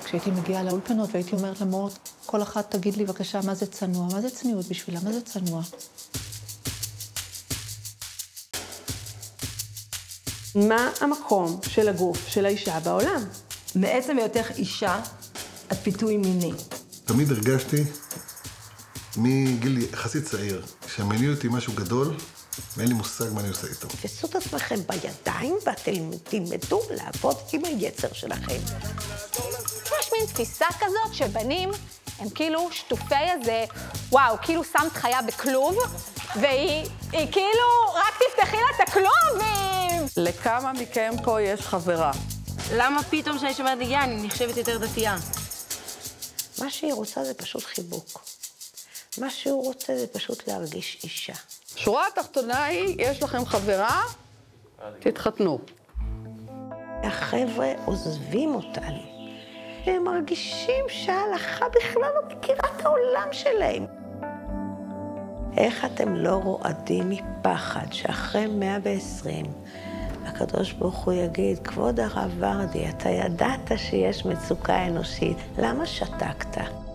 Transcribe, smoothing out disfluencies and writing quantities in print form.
כשהייתי מגיעה לאולפנות והייתי אומרת למורות, כל אחת תגיד לי בבקשה מה זה צנוע, מה זה צניעות בשבילה, מה זה צנוע. מה המקום של הגוף של האישה בעולם? מעצם היותך אישה, את פיתוי מיני. תמיד הרגשתי מגיל יחסית צעיר, שהמיניות היא משהו גדול, ואין לי מושג מה אני עושה איתו. תפסו את עצמכם בידיים ואתם תלמדו לעבוד עם היצר שלכם. יש מין תפיסה כזאת שבנים הם כאילו שטופי איזה, וואו, כאילו שמת חיה בכלוב, והיא כאילו, רק תפתחי לה את הכלוב והיא... לכמה מכם פה יש חברה? למה פתאום שאני שומעת נגיעה, אני נחשבת יותר דתייה? מה שהיא רוצה זה פשוט חיבוק. מה שהוא רוצה זה פשוט להרגיש אישה. שורה התחתונה היא, יש לכם חברה, תתחתנו. החבר'ה עוזבים אותנו. הם מרגישים שההלכה בכלל לא מכירה את העולם שלהם. איך אתם לא רועדים מפחד שאחרי 120, הקדוש ברוך הוא יגיד, כבוד הרב ורדי, אתה ידעת שיש מצוקה אנושית, למה שתקת?